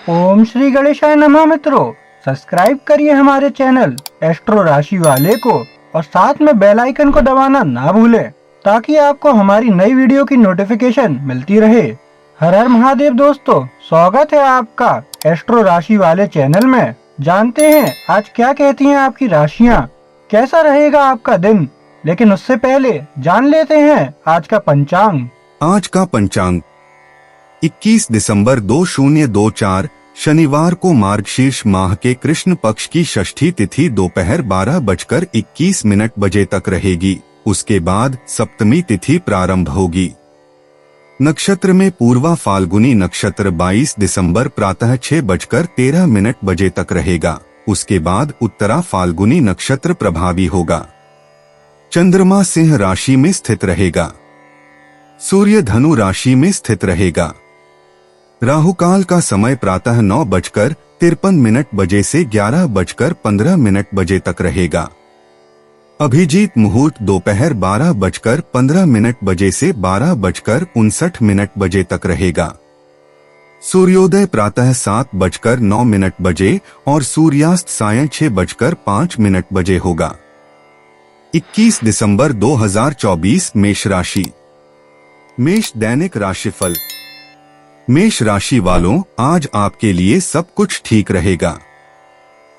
ओम श्री गणेशाय नमः। मित्रों, सब्सक्राइब करिए हमारे चैनल एस्ट्रो राशि वाले को और साथ में बेल आइकन को दबाना ना भूलें ताकि आपको हमारी नई वीडियो की नोटिफिकेशन मिलती रहे। हर हर महादेव दोस्तों, स्वागत है आपका एस्ट्रो राशि वाले चैनल में। जानते हैं आज क्या कहती हैं आपकी राशियां, कैसा रहेगा आपका दिन। लेकिन उससे पहले जान लेते हैं आज का पंचांग। आज का पंचांग 21 दिसंबर 2024 शनिवार को मार्गशीर्ष माह के कृष्ण पक्ष की षष्ठी तिथि दोपहर 12:21 तक रहेगी। उसके बाद सप्तमी तिथि प्रारंभ होगी। नक्षत्र में पूर्वा फाल्गुनी नक्षत्र 22 दिसंबर प्रातः 6:13 तक रहेगा। उसके बाद उत्तरा फाल्गुनी नक्षत्र प्रभावी होगा। चंद्रमा सिंह राशि में स्थित रहेगा। सूर्य धनु राशि में स्थित रहेगा। राहुकाल का समय प्रातः 9:53 से 11:15 तक रहेगा। अभिजीत मुहूर्त दोपहर 12:15 से 12:59 तक रहेगा। सूर्योदय प्रातः 7:09 और सूर्यास्त सायं 6:05 होगा। 21 दिसंबर 2024 मेष राशि। मेष दैनिक राशिफल। मेष राशि वालों, आज आपके लिए सब कुछ ठीक रहेगा।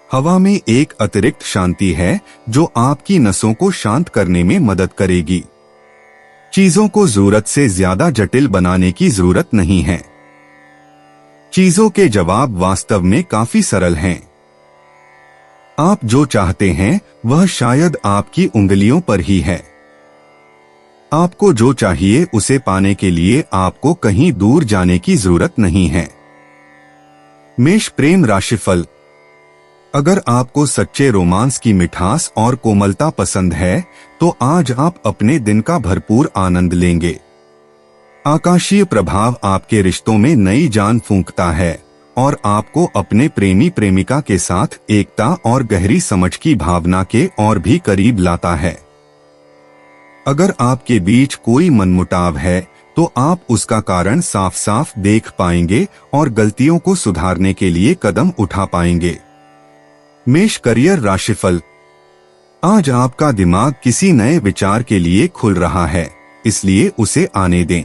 हवा में एक अतिरिक्त शांति है जो आपकी नसों को शांत करने में मदद करेगी। चीजों को जरूरत से ज्यादा जटिल बनाने की जरूरत नहीं है। चीजों के जवाब वास्तव में काफी सरल हैं। आप जो चाहते हैं वह शायद आपकी उंगलियों पर ही है। आपको जो चाहिए उसे पाने के लिए आपको कहीं दूर जाने की जरूरत नहीं है। मेष प्रेम राशिफल। अगर आपको सच्चे रोमांस की मिठास और कोमलता पसंद है तो आज आप अपने दिन का भरपूर आनंद लेंगे। आकाशीय प्रभाव आपके रिश्तों में नई जान फूंकता है और आपको अपने प्रेमी प्रेमिका के साथ एकता और गहरी समझ की भावना के और भी करीब लाता है। अगर आपके बीच कोई मनमुटाव है तो आप उसका कारण साफ साफ देख पाएंगे और गलतियों को सुधारने के लिए कदम उठा पाएंगे। मेष करियर राशिफल। आज आपका दिमाग किसी नए विचार के लिए खुल रहा है, इसलिए उसे आने दें।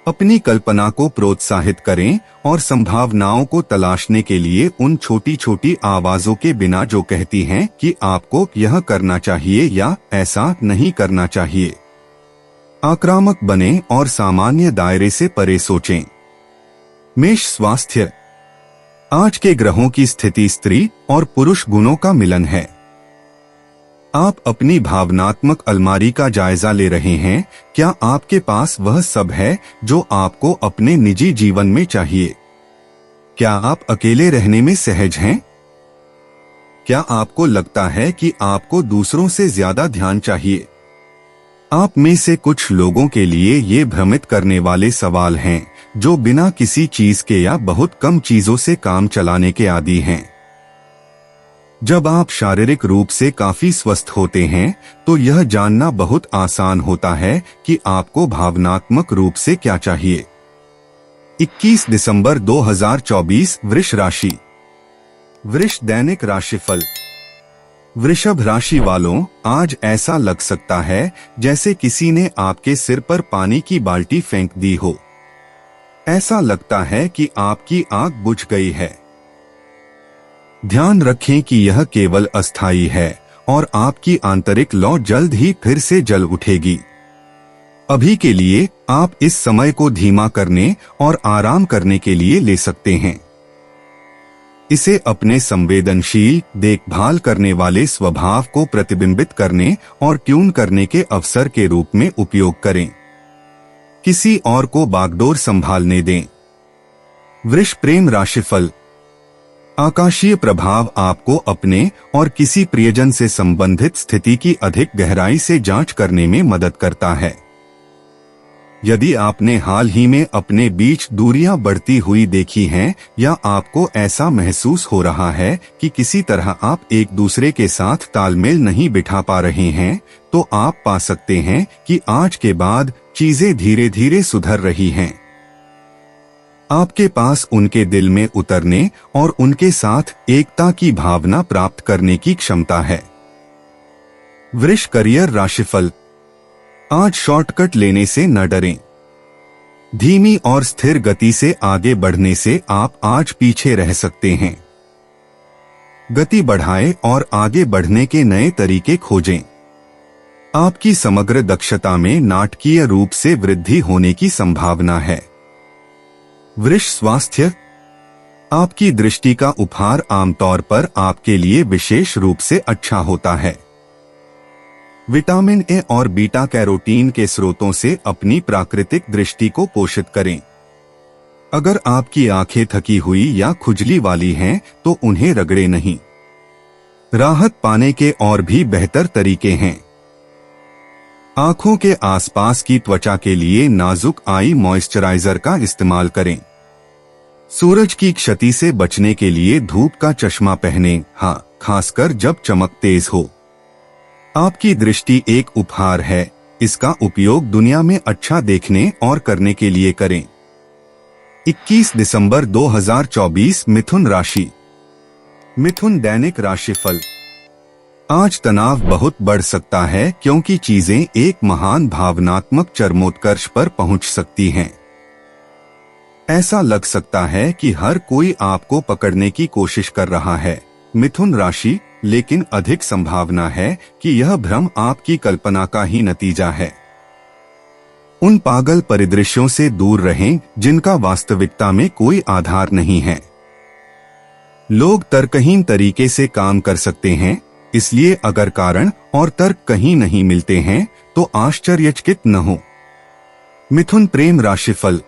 अपनी कल्पना को प्रोत्साहित करें और संभावनाओं को तलाशने के लिए उन छोटी छोटी आवाजों के बिना जो कहती हैं कि आपको यह करना चाहिए या ऐसा नहीं करना चाहिए। आक्रामक बने और सामान्य दायरे से परे सोचें। मेष स्वास्थ्य। आज के ग्रहों की स्थिति स्त्री और पुरुष गुणों का मिलन है। आप अपनी भावनात्मक अलमारी का जायजा ले रहे हैं। क्या आपके पास वह सब है जो आपको अपने निजी जीवन में चाहिए? क्या आप अकेले रहने में सहज हैं? क्या आपको लगता है कि आपको दूसरों से ज्यादा ध्यान चाहिए? आप में से कुछ लोगों के लिए ये भ्रमित करने वाले सवाल हैं जो बिना किसी चीज के या बहुत कम चीजों से काम चलाने के आदी हैं। जब आप शारीरिक रूप से काफी स्वस्थ होते हैं तो यह जानना बहुत आसान होता है कि आपको भावनात्मक रूप से क्या चाहिए। 21 दिसंबर 2024 वृष राशि। वृष दैनिक राशिफल। वृषभ राशि वालों, आज ऐसा लग सकता है जैसे किसी ने आपके सिर पर पानी की बाल्टी फेंक दी हो। ऐसा लगता है कि आपकी आग बुझ गई है। ध्यान रखें कि यह केवल अस्थायी है और आपकी आंतरिक लौ जल्द ही फिर से जल उठेगी। अभी के लिए आप इस समय को धीमा करने और आराम करने के लिए ले सकते हैं। इसे अपने संवेदनशील, देखभाल करने वाले स्वभाव को प्रतिबिंबित करने और ट्यून करने के अवसर के रूप में उपयोग करें। किसी और को बागडोर संभालने दें। वृष प्रेम राशिफल। आकाशीय प्रभाव आपको अपने और किसी प्रियजन से संबंधित स्थिति की अधिक गहराई से जांच करने में मदद करता है। यदि आपने हाल ही में अपने बीच दूरियां बढ़ती हुई देखी हैं या आपको ऐसा महसूस हो रहा है कि किसी तरह आप एक दूसरे के साथ तालमेल नहीं बिठा पा रहे हैं, तो आप पा सकते हैं कि आज के बाद चीजें धीरे धीरे सुधर रही हैं। आपके पास उनके दिल में उतरने और उनके साथ एकता की भावना प्राप्त करने की क्षमता है। वृष करियर राशिफल। आज शॉर्टकट लेने से न डरें। धीमी और स्थिर गति से आगे बढ़ने से आप आज पीछे रह सकते हैं। गति बढ़ाएं और आगे बढ़ने के नए तरीके खोजें। आपकी समग्र दक्षता में नाटकीय रूप से वृद्धि होने की संभावना है। वृष स्वास्थ्य। आपकी दृष्टि का उपहार आमतौर पर आपके लिए विशेष रूप से अच्छा होता है। विटामिन ए और बीटा कैरोटीन के स्रोतों से अपनी प्राकृतिक दृष्टि को पोषित करें। अगर आपकी आंखें थकी हुई या खुजली वाली हैं, तो उन्हें रगड़े नहीं। राहत पाने के और भी बेहतर तरीके हैं। आंखों के आसपास की त्वचा के लिए नाजुक आई मॉइस्चराइजर का इस्तेमाल करें। सूरज की क्षति से बचने के लिए धूप का चश्मा पहनें, खासकर जब चमक तेज हो। आपकी दृष्टि एक उपहार है, इसका उपयोग दुनिया में अच्छा देखने और करने के लिए करें। 21 दिसंबर 2024 मिथुन राशि। मिथुन दैनिक राशिफल। आज तनाव बहुत बढ़ सकता है क्योंकि चीजें एक महान भावनात्मक चरमोत्कर्ष पर पहुंच सकती हैं। ऐसा लग सकता है कि हर कोई आपको पकड़ने की कोशिश कर रहा है, मिथुन राशि, लेकिन अधिक संभावना है कि यह भ्रम आपकी कल्पना का ही नतीजा है। उन पागल परिदृश्यों से दूर रहें जिनका वास्तविकता में कोई आधार नहीं है। लोग तर्कहीन तरीके से काम कर सकते हैं, इसलिए अगर कारण और तर्क कहीं नहीं मिलते हैं तो आश्चर्यचकित न हो। मिथुन प्रेम राशिफल।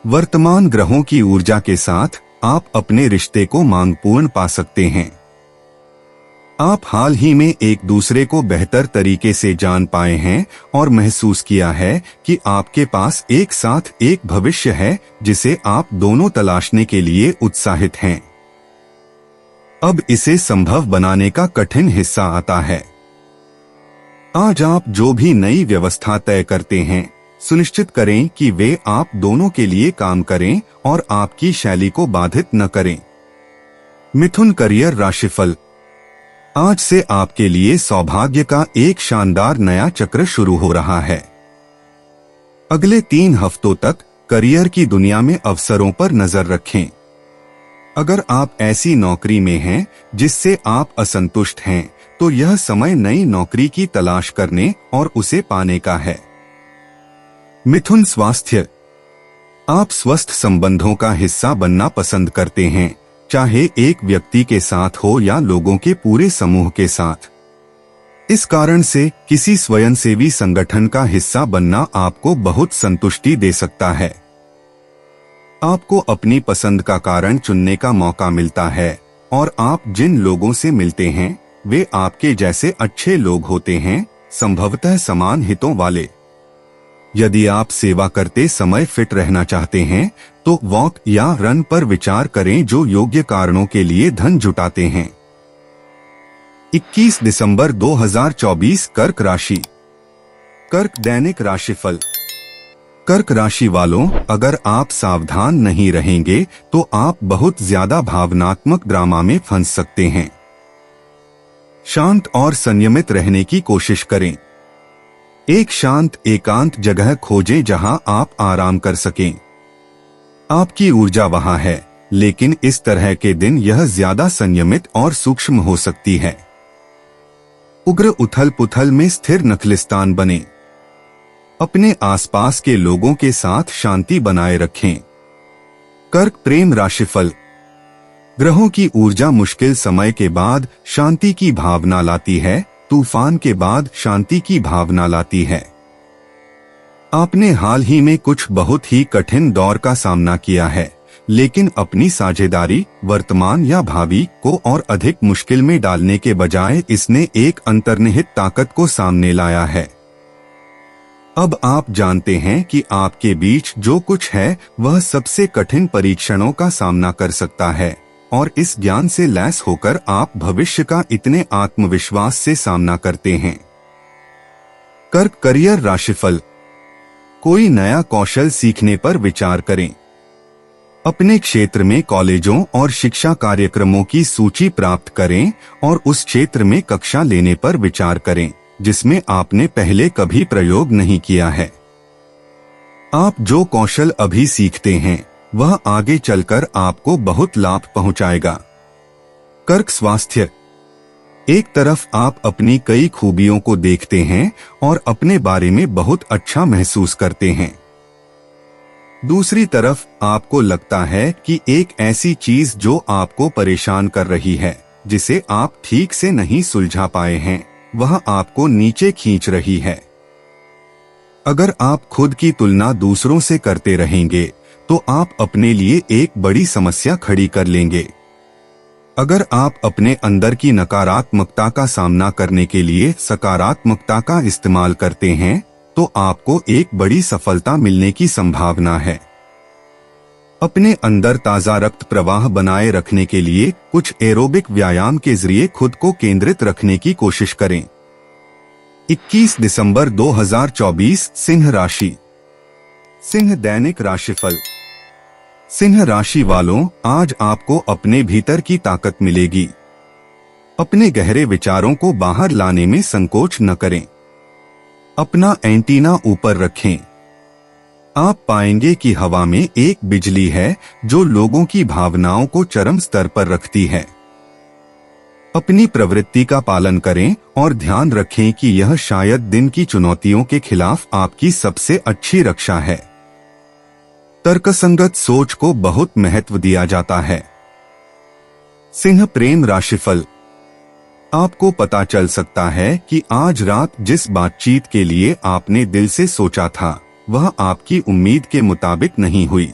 वर्तमान ग्रहों की ऊर्जा के साथ आप अपने रिश्ते को मांगपूर्ण पा सकते हैं। आप हाल ही में एक दूसरे को बेहतर तरीके से जान पाए हैं और महसूस किया है कि आपके पास एक साथ एक भविष्य है जिसे आप दोनों तलाशने के लिए उत्साहित हैं। अब इसे संभव बनाने का कठिन हिस्सा आता है। आज आप जो भी नई व्यवस्था तय करते हैं, सुनिश्चित करें कि वे आप दोनों के लिए काम करें और आपकी शैली को बाधित न करें। मिथुन करियर राशिफल। आज से आपके लिए सौभाग्य का एक शानदार नया चक्र शुरू हो रहा है। अगले 3 हफ्तों तक करियर की दुनिया में अवसरों पर नजर रखें। अगर आप ऐसी नौकरी में हैं जिससे आप असंतुष्ट हैं, तो यह समय नई नौकरी की तलाश करने और उसे पाने का है। मिथुन स्वास्थ्य। आप स्वस्थ संबंधों का हिस्सा बनना पसंद करते हैं, चाहे एक व्यक्ति के साथ हो या लोगों के पूरे समूह के साथ। इस कारण से किसी स्वयंसेवी संगठन का हिस्सा बनना आपको बहुत संतुष्टि दे सकता है। आपको अपनी पसंद का कारण चुनने का मौका मिलता है और आप जिन लोगों से मिलते हैं वे आपके जैसे अच्छे लोग होते हैं, संभवतः समान हितों वाले। यदि आप सेवा करते समय फिट रहना चाहते हैं तो वॉक या रन पर विचार करें जो योग्य कारणों के लिए धन जुटाते हैं। 21 दिसंबर 2024 कर्क राशि। कर्क दैनिक राशिफल। कर्क राशि वालों, अगर आप सावधान नहीं रहेंगे तो आप बहुत ज्यादा भावनात्मक ड्रामा में फंस सकते हैं। शांत और संयमित रहने की कोशिश करें। एक शांत एकांत जगह खोजें जहां आप आराम कर सकें। आपकी ऊर्जा वहां है, लेकिन इस तरह के दिन यह ज्यादा संयमित और सूक्ष्म हो सकती है। उग्र उथल पुथल में स्थिर नखलिस्तान बने। अपने आसपास के लोगों के साथ शांति बनाए रखें। कर्क प्रेम राशिफल। ग्रहों की ऊर्जा मुश्किल समय के बाद शांति की भावना लाती है, तूफान के बाद शांति की भावना लाती है। आपने हाल ही में कुछ बहुत ही कठिन दौर का सामना किया है, लेकिन अपनी साझेदारी वर्तमान या भावी को और अधिक मुश्किल में डालने के बजाय इसने एक अंतर्निहित ताकत को सामने लाया है। अब आप जानते हैं कि आपके बीच जो कुछ है वह सबसे कठिन परीक्षणों का सामना कर सकता है, और इस ज्ञान से लैस होकर आप भविष्य का इतने आत्मविश्वास से सामना करते हैं। कर्क करियर राशिफल। कोई नया कौशल सीखने पर विचार करें। अपने क्षेत्र में कॉलेजों और शिक्षा कार्यक्रमों की सूची प्राप्त करें और उस क्षेत्र में कक्षा लेने पर विचार करें जिसमें आपने पहले कभी प्रयोग नहीं किया है। आप जो कौशल अभी सीखते हैं वह आगे चलकर आपको बहुत लाभ पहुंचाएगा। कर्क स्वास्थ्य। एक तरफ आप अपनी कई खूबियों को देखते हैं और अपने बारे में बहुत अच्छा महसूस करते हैं। दूसरी तरफ आपको लगता है कि एक ऐसी चीज जो आपको परेशान कर रही है, जिसे आप ठीक से नहीं सुलझा पाए हैं, वह आपको नीचे खींच रही है। अगर आप खुद की तुलना दूसरों से करते रहेंगे तो आप अपने लिए एक बड़ी समस्या खड़ी कर लेंगे। अगर आप अपने अंदर की नकारात्मकता का सामना करने के लिए सकारात्मकता का इस्तेमाल करते हैं तो आपको एक बड़ी सफलता मिलने की संभावना है। अपने अंदर ताजा रक्त प्रवाह बनाए रखने के लिए कुछ एरोबिक व्यायाम के जरिए खुद को केंद्रित रखने की कोशिश करें। 21 दिसंबर 2024 सिंह राशि। सिंह दैनिक राशिफल। सिंह राशि वालों, आज आपको अपने भीतर की ताकत मिलेगी। अपने गहरे विचारों को बाहर लाने में संकोच न करें। अपना एंटीना ऊपर रखें। आप पाएंगे कि हवा में एक बिजली है जो लोगों की भावनाओं को चरम स्तर पर रखती है। अपनी प्रवृत्ति का पालन करें और ध्यान रखें कि यह शायद दिन की चुनौतियों के खिलाफ आपकी सबसे अच्छी रक्षा है। तर्कसंगत सोच को बहुत महत्व दिया जाता है। सिंह प्रेम राशिफल। आपको पता चल सकता है कि आज रात जिस बातचीत के लिए आपने दिल से सोचा था वह आपकी उम्मीद के मुताबिक नहीं हुई।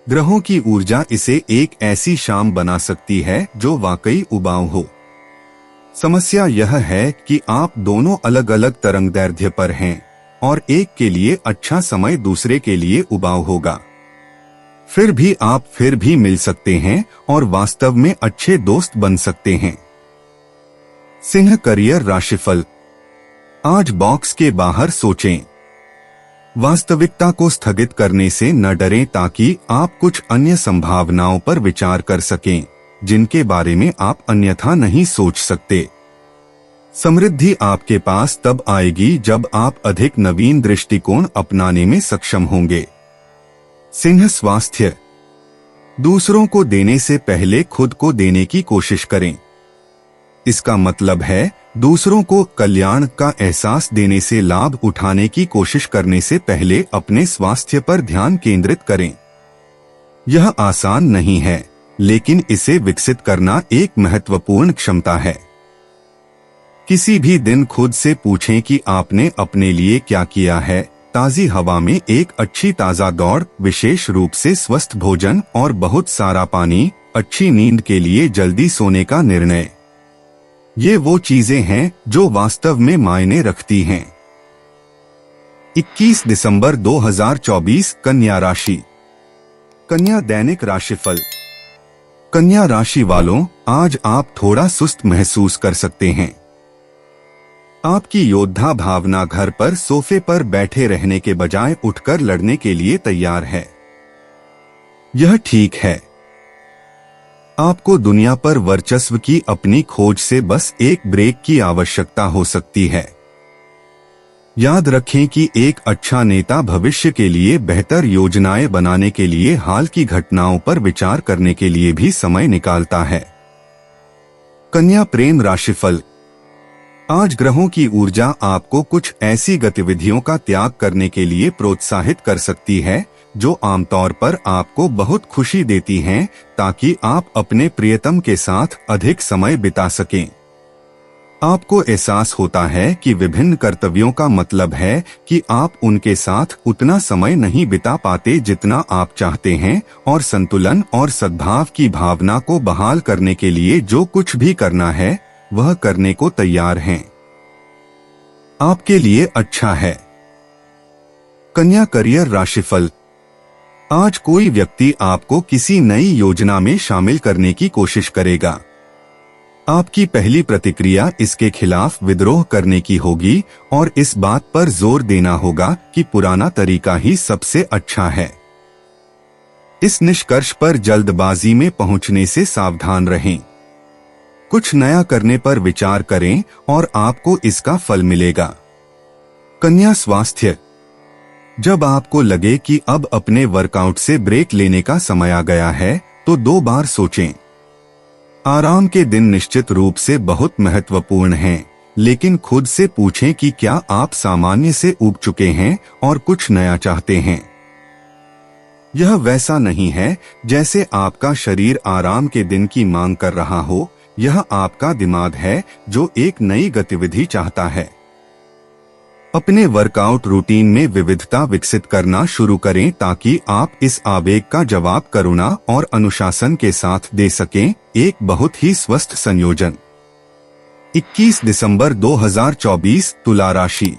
ग्रहों की ऊर्जा इसे एक ऐसी शाम बना सकती है जो वाकई उबाऊ हो। समस्या यह है कि आप दोनों अलग अलग तरंगदैर्ध्य पर हैं और एक के लिए अच्छा समय दूसरे के लिए उबाऊ होगा। फिर भी आप फिर भी मिल सकते हैं और वास्तव में अच्छे दोस्त बन सकते हैं। सिंह करियर राशिफल। आज बॉक्स के बाहर सोचें। वास्तविकता को स्थगित करने से न डरें ताकि आप कुछ अन्य संभावनाओं पर विचार कर सकें जिनके बारे में आप अन्यथा नहीं सोच सकते। समृद्धि आपके पास तब आएगी जब आप अधिक नवीन दृष्टिकोण अपनाने में सक्षम होंगे। सिंह स्वास्थ्य। दूसरों को देने से पहले खुद को देने की कोशिश करें। इसका मतलब है दूसरों को कल्याण का एहसास देने से लाभ उठाने की कोशिश करने से पहले अपने स्वास्थ्य पर ध्यान केंद्रित करें। यह आसान नहीं है, लेकिन इसे विकसित करना एक महत्वपूर्ण क्षमता है। किसी भी दिन खुद से पूछें कि आपने अपने लिए क्या किया है। ताजी हवा में एक अच्छी ताजा दौड़, विशेष रूप से स्वस्थ भोजन और बहुत सारा पानी, अच्छी नींद के लिए जल्दी सोने का निर्णय, ये वो चीजें हैं जो वास्तव में मायने रखती हैं। 21 दिसंबर 2024 कन्या राशि। कन्या दैनिक राशिफल। कन्या राशि वालों, आज आप थोड़ा सुस्त महसूस कर सकते हैं। आपकी योद्धा भावना घर पर सोफे पर बैठे रहने के बजाय उठकर लड़ने के लिए तैयार है। यह ठीक है। आपको दुनिया पर वर्चस्व की अपनी खोज से बस एक ब्रेक की आवश्यकता हो सकती है। याद रखें कि एक अच्छा नेता भविष्य के लिए बेहतर योजनाएं बनाने के लिए हाल की घटनाओं पर विचार करने के लिए भी समय निकालता है। कन्या प्रेम राशिफल। आज ग्रहों की ऊर्जा आपको कुछ ऐसी गतिविधियों का त्याग करने के लिए प्रोत्साहित कर सकती है जो आमतौर पर आपको बहुत खुशी देती हैं, ताकि आप अपने प्रियतम के साथ अधिक समय बिता सकें। आपको एहसास होता है कि विभिन्न कर्तव्यों का मतलब है कि आप उनके साथ उतना समय नहीं बिता पाते जितना आप चाहते हैं, और संतुलन और सद्भाव की भावना को बहाल करने के लिए जो कुछ भी करना है वह करने को तैयार हैं। आपके लिए अच्छा है। कन्या करियर राशिफल। आज कोई व्यक्ति आपको किसी नई योजना में शामिल करने की कोशिश करेगा। आपकी पहली प्रतिक्रिया इसके खिलाफ विद्रोह करने की होगी और इस बात पर जोर देना होगा कि पुराना तरीका ही सबसे अच्छा है। इस निष्कर्ष पर जल्दबाजी में पहुंचने से सावधान रहें। कुछ नया करने पर विचार करें और आपको इसका फल मिलेगा। कन्या स्वास्थ्य। जब आपको लगे कि अब अपने वर्कआउट से ब्रेक लेने का समय आ गया है तो 2 बार सोचें। आराम के दिन निश्चित रूप से बहुत महत्वपूर्ण हैं, लेकिन खुद से पूछें कि क्या आप सामान्य से ऊब चुके हैं और कुछ नया चाहते हैं। यह वैसा नहीं है जैसे आपका शरीर आराम के दिन की मांग कर रहा हो, यह आपका दिमाग है जो एक नई गतिविधि चाहता है। अपने वर्कआउट रूटीन में विविधता विकसित करना शुरू करें ताकि आप इस आवेग का जवाब करुणा और अनुशासन के साथ दे सकें, एक बहुत ही स्वस्थ संयोजन। 21 दिसंबर 2024 तुला राशि।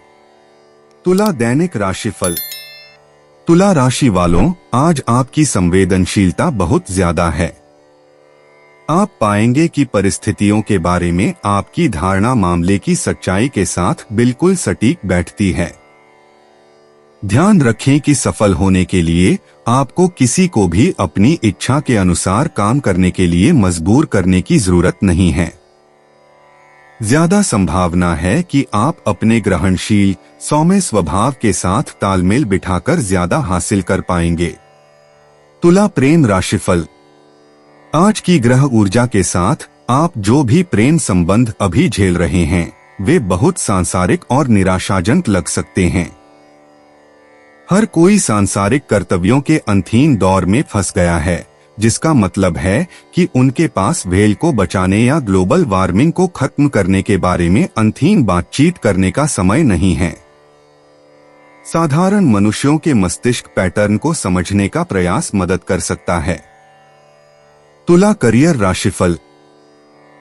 तुला दैनिक राशिफल। तुला राशि वालों, आज आपकी संवेदनशीलता बहुत ज्यादा है। आप पाएंगे कि परिस्थितियों के बारे में आपकी धारणा मामले की सच्चाई के साथ बिल्कुल सटीक बैठती है। ध्यान रखें कि सफल होने के लिए आपको किसी को भी अपनी इच्छा के अनुसार काम करने के लिए मजबूर करने की जरूरत नहीं है। ज्यादा संभावना है कि आप अपने ग्रहणशील सौम्य स्वभाव के साथ तालमेल बिठाकर ज्यादा हासिल कर पाएंगे। तुला प्रेम राशिफल। आज की ग्रह ऊर्जा के साथ आप जो भी प्रेम संबंध अभी झेल रहे हैं वे बहुत सांसारिक और निराशाजनक लग सकते हैं। हर कोई सांसारिक कर्तव्यों के अंतहीन दौर में फंस गया है, जिसका मतलब है कि उनके पास व्हेल को बचाने या ग्लोबल वार्मिंग को खत्म करने के बारे में अंतहीन बातचीत करने का समय नहीं है। साधारण मनुष्यों के मस्तिष्क पैटर्न को समझने का प्रयास मदद कर सकता है। तुला करियर राशिफल।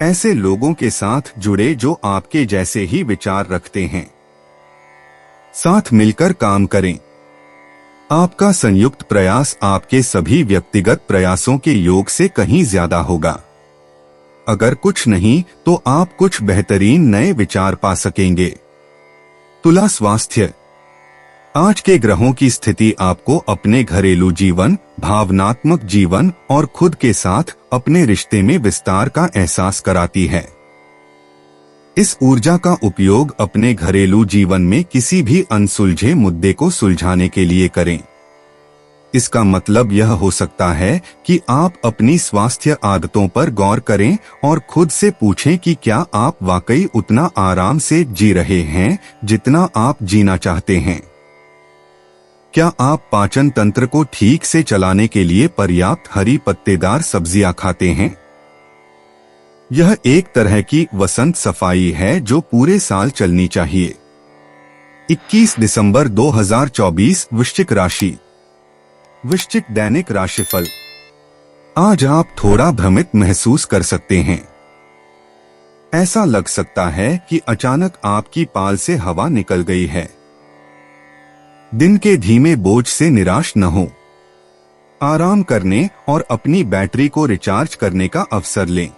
ऐसे लोगों के साथ जुड़े जो आपके जैसे ही विचार रखते हैं। साथ मिलकर काम करें। आपका संयुक्त प्रयास आपके सभी व्यक्तिगत प्रयासों के योग से कहीं ज्यादा होगा। अगर कुछ नहीं तो आप कुछ बेहतरीन नए विचार पा सकेंगे। तुला स्वास्थ्य। आज के ग्रहों की स्थिति आपको अपने घरेलू जीवन, भावनात्मक जीवन और खुद के साथ अपने रिश्ते में विस्तार का एहसास कराती है। इस ऊर्जा का उपयोग अपने घरेलू जीवन में किसी भी अनसुलझे मुद्दे को सुलझाने के लिए करें। इसका मतलब यह हो सकता है कि आप अपनी स्वास्थ्य आदतों पर गौर करें और खुद से पूछें कि क्या आप वाकई उतना आराम से जी रहे हैं जितना आप जीना चाहते हैं। क्या आप पाचन तंत्र को ठीक से चलाने के लिए पर्याप्त हरी पत्तेदार सब्जियां खाते हैं? यह एक तरह की वसंत सफाई है जो पूरे साल चलनी चाहिए। 21 दिसंबर 2024 वृश्चिक राशि। वृश्चिक दैनिक राशिफल। आज आप थोड़ा भ्रमित महसूस कर सकते हैं। ऐसा लग सकता है कि अचानक आपकी पाल से हवा निकल गई है। दिन के धीमे बोझ से निराश न हो। आराम करने और अपनी बैटरी को रिचार्ज करने का अवसर लें।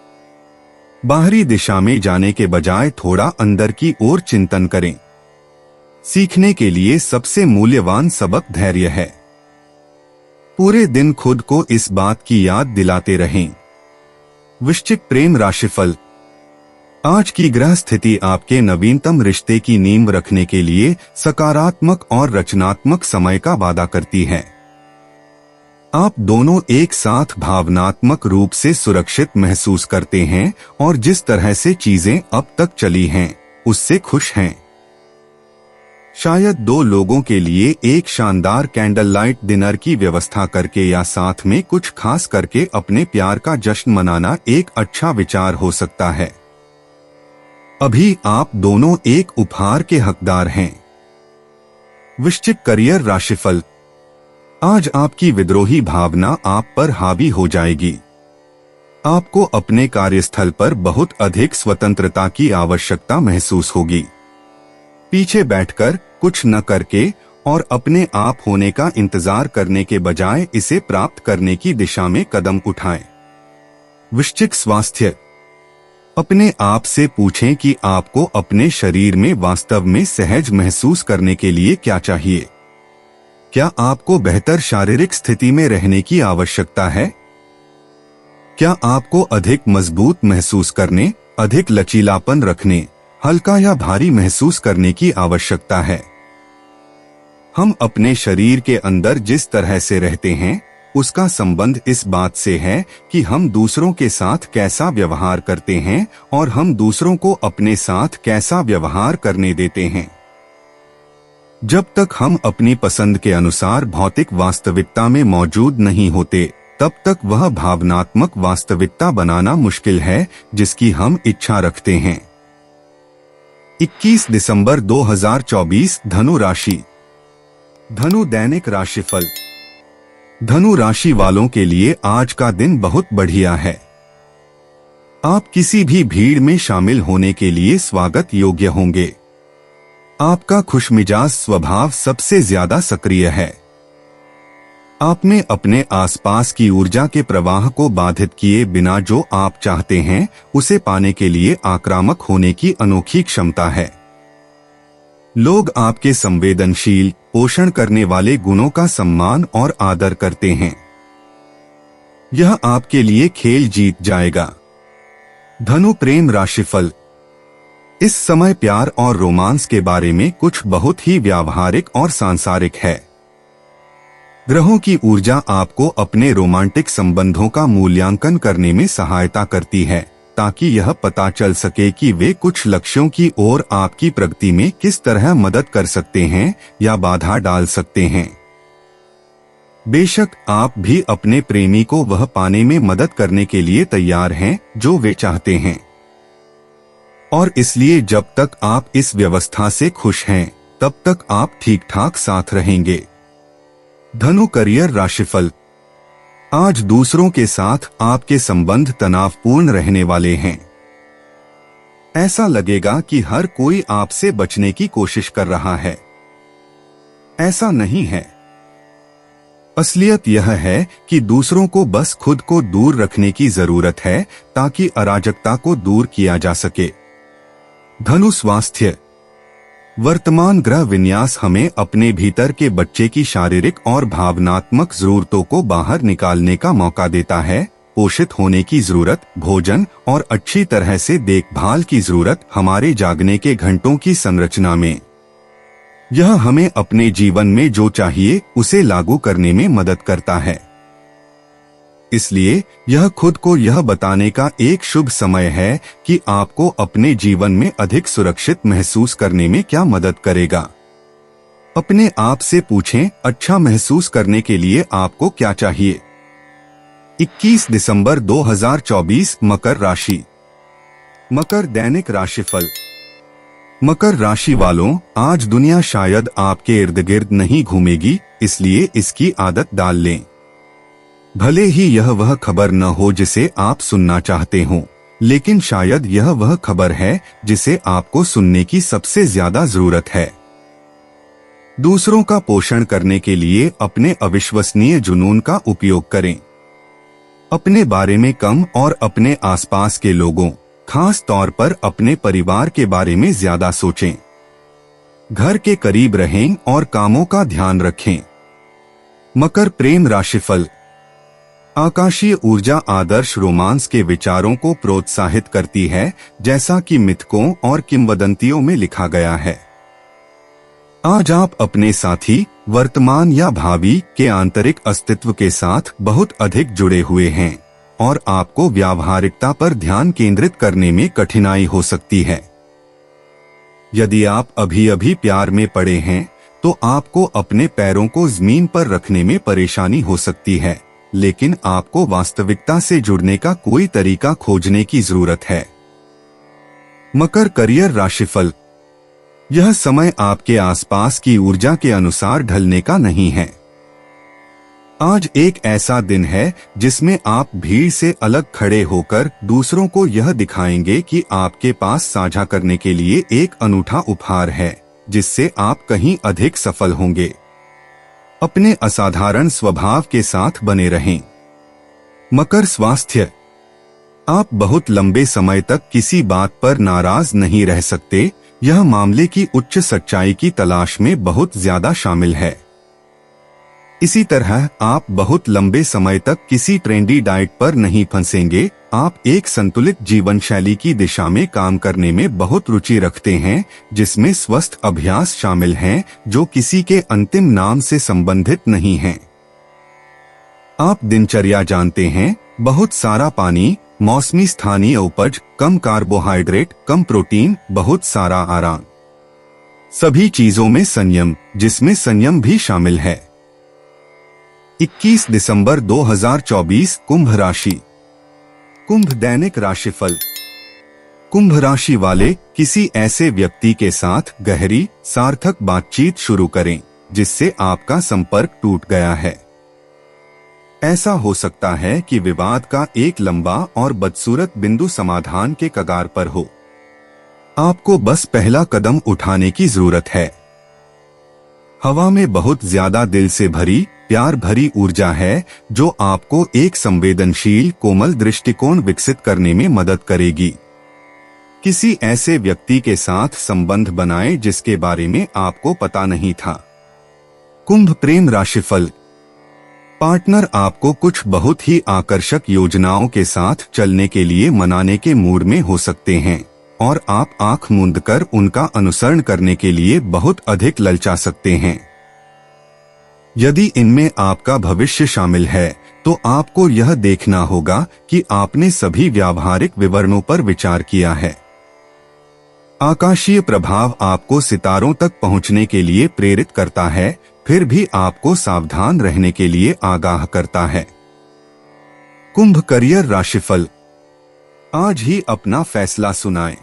बाहरी दिशा में जाने के बजाय थोड़ा अंदर की ओर चिंतन करें। सीखने के लिए सबसे मूल्यवान सबक धैर्य है। पूरे दिन खुद को इस बात की याद दिलाते रहें। वृश्चिक प्रेम राशिफल। आज की ग्रह स्थिति आपके नवीनतम रिश्ते की नींव रखने के लिए सकारात्मक और रचनात्मक समय का वादा करती है। आप दोनों एक साथ भावनात्मक रूप से सुरक्षित महसूस करते हैं और जिस तरह से चीजें अब तक चली हैं उससे खुश हैं। शायद 2 लोगों के लिए एक शानदार कैंडल लाइट डिनर की व्यवस्था करके या साथ में कुछ खास करके अपने प्यार का जश्न मनाना एक अच्छा विचार हो सकता है। अभी आप दोनों एक उपहार के हकदार हैं। वृश्चिक करियर राशिफल। आज आपकी विद्रोही भावना आप पर हावी हो जाएगी। आपको अपने कार्यस्थल पर बहुत अधिक स्वतंत्रता की आवश्यकता महसूस होगी। पीछे बैठकर कुछ न करके और अपने आप होने का इंतजार करने के बजाय इसे प्राप्त करने की दिशा में कदम उठाएं। वृश्चिक स्वास्थ्य। अपने आप से पूछें कि आपको अपने शरीर में वास्तव में सहज महसूस करने के लिए क्या चाहिए। क्या आपको बेहतर शारीरिक स्थिति में रहने की आवश्यकता है? क्या आपको अधिक मजबूत महसूस करने, अधिक लचीलापन रखने, हल्का या भारी महसूस करने की आवश्यकता है? हम अपने शरीर के अंदर जिस तरह से रहते हैं, उसका संबंध इस बात से है कि हम दूसरों के साथ कैसा व्यवहार करते हैं और हम दूसरों को अपने साथ कैसा व्यवहार करने देते हैं। जब तक हम अपनी पसंद के अनुसार भौतिक वास्तविकता में मौजूद नहीं होते, तब तक वह भावनात्मक वास्तविकता बनाना मुश्किल है जिसकी हम इच्छा रखते हैं। 21 दिसंबर 2024 धनु राशि। धनु दैनिक राशिफल। धनु राशि वालों के लिए आज का दिन बहुत बढ़िया है। आप किसी भी भीड़ में शामिल होने के लिए स्वागत योग्य होंगे। आपका खुशमिजाज स्वभाव सबसे ज्यादा सक्रिय है। आप में अपने आसपास की ऊर्जा के प्रवाह को बाधित किए बिना जो आप चाहते हैं उसे पाने के लिए आक्रामक होने की अनोखी क्षमता है। लोग आपके संवेदनशील, पोषण करने वाले गुणों का सम्मान और आदर करते हैं। यह आपके लिए खेल जीत जाएगा। धनु प्रेम राशिफल। इस समय प्यार और रोमांस के बारे में कुछ बहुत ही व्यावहारिक और सांसारिक है। ग्रहों की ऊर्जा आपको अपने रोमांटिक संबंधों का मूल्यांकन करने में सहायता करती है, ताकि यह पता चल सके कि वे कुछ लक्ष्यों की ओर आपकी प्रगति में किस तरह मदद कर सकते हैं या बाधा डाल सकते हैं। बेशक आप भी अपने प्रेमी को वह पाने में मदद करने के लिए तैयार हैं जो वे चाहते हैं, और इसलिए जब तक आप इस व्यवस्था से खुश हैं, तब तक आप ठीक ठाक साथ रहेंगे। धनु करियर राशिफल। आज दूसरों के साथ आपके संबंध तनावपूर्ण रहने वाले हैं। ऐसा लगेगा कि हर कोई आपसे बचने की कोशिश कर रहा है। ऐसा नहीं है। असलियत यह है कि दूसरों को बस खुद को दूर रखने की जरूरत है ताकि अराजकता को दूर किया जा सके। धनु स्वास्थ्य। वर्तमान ग्रह विन्यास हमें अपने भीतर के बच्चे की शारीरिक और भावनात्मक जरूरतों को बाहर निकालने का मौका देता है। पोषित होने की जरूरत, भोजन और अच्छी तरह से देखभाल की जरूरत हमारे जागने के घंटों की संरचना में। यह हमें अपने जीवन में जो चाहिए उसे लागू करने में मदद करता है। इसलिए यह खुद को यह बताने का एक शुभ समय है कि आपको अपने जीवन में अधिक सुरक्षित महसूस करने में क्या मदद करेगा। अपने आप से पूछें, अच्छा महसूस करने के लिए आपको क्या चाहिए। 21 दिसंबर 2024 मकर राशि। मकर दैनिक राशिफल। मकर राशि वालों, आज दुनिया शायद आपके इर्द गिर्द नहीं घूमेगी, इसलिए इसकी आदत डाल लें। भले ही यह वह खबर न हो जिसे आप सुनना चाहते हो, लेकिन शायद यह वह खबर है जिसे आपको सुनने की सबसे ज्यादा जरूरत है। दूसरों का पोषण करने के लिए अपने अविश्वसनीय जुनून का उपयोग करें। अपने बारे में कम और अपने आसपास के लोगों, खास तौर पर अपने परिवार के बारे में ज्यादा सोचें। घर के करीब रहें और कामों का ध्यान रखें। मकर प्रेम राशिफल। आकाशीय ऊर्जा आदर्श रोमांस के विचारों को प्रोत्साहित करती है, जैसा कि मिथकों और किंवदंतियों में लिखा गया है। आज आप अपने साथी, वर्तमान या भावी के आंतरिक अस्तित्व के साथ बहुत अधिक जुड़े हुए हैं और आपको व्यावहारिकता पर ध्यान केंद्रित करने में कठिनाई हो सकती है। यदि आप अभी अभी प्यार में पड़े हैं, तो आपको अपने पैरों को जमीन पर रखने में परेशानी हो सकती है, लेकिन आपको वास्तविकता से जुड़ने का कोई तरीका खोजने की जरूरत है। मकर करियर राशिफल। यह समय आपके आसपास की ऊर्जा के अनुसार ढलने का नहीं है। आज एक ऐसा दिन है जिसमें आप भीड़ से अलग खड़े होकर दूसरों को यह दिखाएंगे कि आपके पास साझा करने के लिए एक अनूठा उपहार है, जिससे आप कहीं अधिक सफल होंगे। अपने असाधारण स्वभाव के साथ बने रहें। मकर स्वास्थ्य। आप बहुत लंबे समय तक किसी बात पर नाराज नहीं रह सकते। यह मामले की उच्च सच्चाई की तलाश में बहुत ज्यादा शामिल है। इसी तरह आप बहुत लंबे समय तक किसी ट्रेंडी डाइट पर नहीं फंसेंगे। आप एक संतुलित जीवन शैली की दिशा में काम करने में बहुत रुचि रखते हैं, जिसमें स्वस्थ अभ्यास शामिल हैं, जो किसी के अंतिम नाम से संबंधित नहीं हैं। आप दिनचर्या जानते हैं, बहुत सारा पानी, मौसमी स्थानीय उपज, कम कार्बोहाइड्रेट, कम प्रोटीन, बहुत सारा आराम। सभी चीजों में संयम, जिसमें संयम भी शामिल है। 21 दिसंबर 2024 कुंभ राशि। कुंभ दैनिक राशिफल। कुंभ राशि वाले किसी ऐसे व्यक्ति के साथ गहरी सार्थक बातचीत शुरू करें जिससे आपका संपर्क टूट गया है। ऐसा हो सकता है कि विवाद का एक लंबा और बदसूरत बिंदु समाधान के कगार पर हो। आपको बस पहला कदम उठाने की जरूरत है। हवा में बहुत ज्यादा दिल से भरी, प्यार भरी ऊर्जा है जो आपको एक संवेदनशील, कोमल दृष्टिकोण विकसित करने में मदद करेगी। किसी ऐसे व्यक्ति के साथ संबंध बनाएं जिसके बारे में आपको पता नहीं था। कुंभ प्रेम राशिफल। पार्टनर आपको कुछ बहुत ही आकर्षक योजनाओं के साथ चलने के लिए मनाने के मूड में हो सकते हैं और आप आंख मूंदकर उनका अनुसरण करने के लिए बहुत अधिक ललचा सकते हैं। यदि इनमें आपका भविष्य शामिल है तो आपको यह देखना होगा कि आपने सभी व्यावहारिक विवरणों पर विचार किया है। आकाशीय प्रभाव आपको सितारों तक पहुंचने के लिए प्रेरित करता है, फिर भी आपको सावधान रहने के लिए आगाह करता है। कुंभ करियर राशिफल। आज ही अपना फैसला सुनाएं।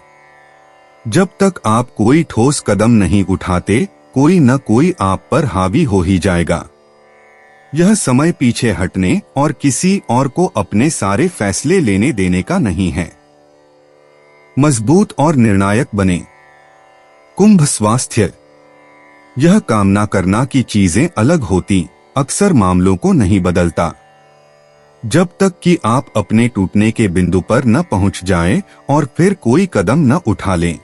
जब तक आप कोई ठोस कदम नहीं उठाते, कोई न कोई आप पर हावी हो ही जाएगा। यह समय पीछे हटने और किसी और को अपने सारे फैसले लेने देने का नहीं है। मजबूत और निर्णायक बने। कुंभ स्वास्थ्य। यह कामना करना कि चीजें अलग होती अक्सर मामलों को नहीं बदलता। जब तक कि आप अपने टूटने के बिंदु पर न पहुंच जाएं और फिर कोई कदम न उठा लें।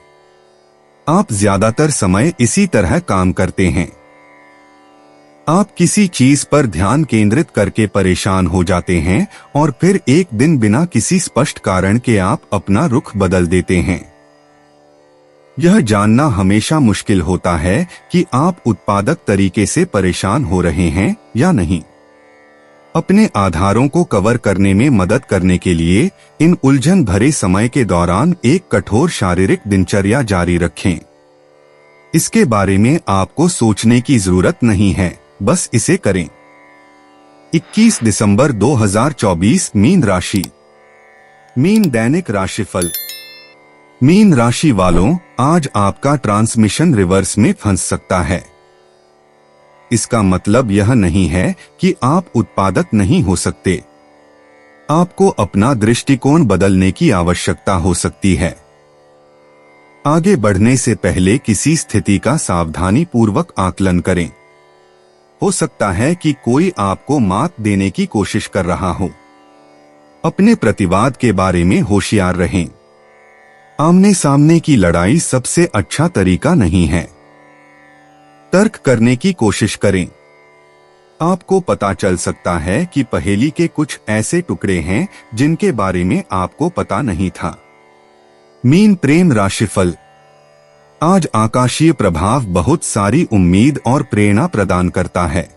आप ज्यादातर समय इसी तरह काम करते हैं। आप किसी चीज पर ध्यान केंद्रित करके परेशान हो जाते हैं और फिर एक दिन बिना किसी स्पष्ट कारण के आप अपना रुख बदल देते हैं। यह जानना हमेशा मुश्किल होता है कि आप उत्पादक तरीके से परेशान हो रहे हैं या नहीं। अपने आधारों को कवर करने में मदद करने के लिए इन उलझन भरे समय के दौरान एक कठोर शारीरिक दिनचर्या जारी रखें। इसके बारे में आपको सोचने की जरूरत नहीं है, बस इसे करें। 21 दिसंबर 2024 मीन राशि। मीन दैनिक राशिफल। मीन राशि वालों, आज आपका ट्रांसमिशन रिवर्स में फंस सकता है। इसका मतलब यह नहीं है कि आप उत्पादक नहीं हो सकते। आपको अपना दृष्टिकोण बदलने की आवश्यकता हो सकती है। आगे बढ़ने से पहले किसी स्थिति का सावधानी पूर्वक आकलन करें। हो सकता है कि कोई आपको मात देने की कोशिश कर रहा हो। अपने प्रतिवाद के बारे में होशियार रहें। आमने सामने की लड़ाई सबसे अच्छा तरीका नहीं है। तर्क करने की कोशिश करें। आपको पता चल सकता है कि पहेली के कुछ ऐसे टुकड़े हैं जिनके बारे में आपको पता नहीं था। मीन प्रेम राशिफल। आज आकाशीय प्रभाव बहुत सारी उम्मीद और प्रेरणा प्रदान करता है।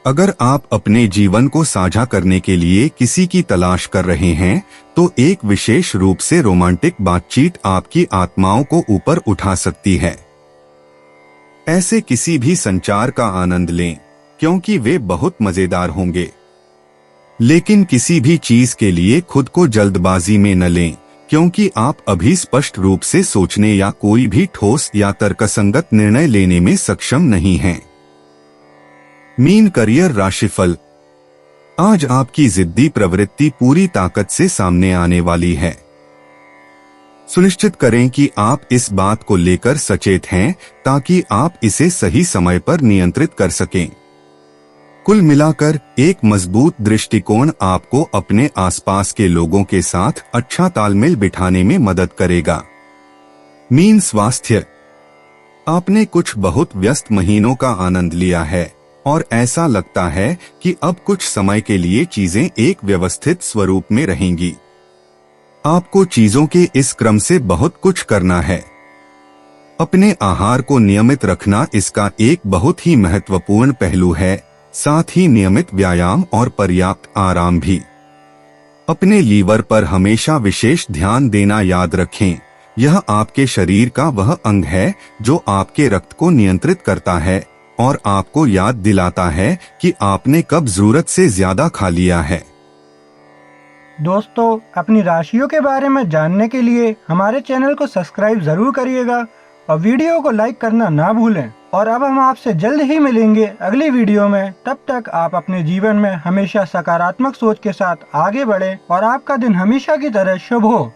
अगर आप अपने जीवन को साझा करने के लिए किसी की तलाश कर रहे हैं तो एक विशेष रूप से रोमांटिक बातचीत आपकी आत्माओं को ऊपर उठा सकती है। ऐसे किसी भी संचार का आनंद लें क्योंकि वे बहुत मजेदार होंगे। लेकिन किसी भी चीज के लिए खुद को जल्दबाजी में न लें क्योंकि आप अभी स्पष्ट रूप से सोचने या कोई भी ठोस या तर्कसंगत निर्णय लेने में सक्षम नहीं हैं। मीन करियर राशिफल। आज आपकी जिद्दी प्रवृत्ति पूरी ताकत से सामने आने वाली है। सुनिश्चित करें कि आप इस बात को लेकर सचेत हैं ताकि आप इसे सही समय पर नियंत्रित कर सकें। कुल मिलाकर एक मजबूत दृष्टिकोण आपको अपने आसपास के लोगों के साथ अच्छा तालमेल बिठाने में मदद करेगा। मीन स्वास्थ्य। आपने कुछ बहुत व्यस्त महीनों का आनंद लिया है, और ऐसा लगता है कि अब कुछ समय के लिए चीजें एक व्यवस्थित स्वरूप में रहेंगी। आपको चीजों के इस क्रम से बहुत कुछ करना है। अपने आहार को नियमित रखना इसका एक बहुत ही महत्वपूर्ण पहलू है, साथ ही नियमित व्यायाम और पर्याप्त आराम भी। अपने लीवर पर हमेशा विशेष ध्यान देना याद रखें। यह आपके शरीर का वह अंग है जो आपके रक्त को नियंत्रित करता है और आपको याद दिलाता है कि आपने कब जरूरत से ज्यादा खा लिया है। दोस्तों, अपनी राशियों के बारे में जानने के लिए हमारे चैनल को सब्सक्राइब जरूर करिएगा और वीडियो को लाइक करना ना भूलें। और अब हम आपसे जल्द ही मिलेंगे अगली वीडियो में। तब तक आप अपने जीवन में हमेशा सकारात्मक सोच के साथ आगे बढ़ें और आपका दिन हमेशा की तरह शुभ हो।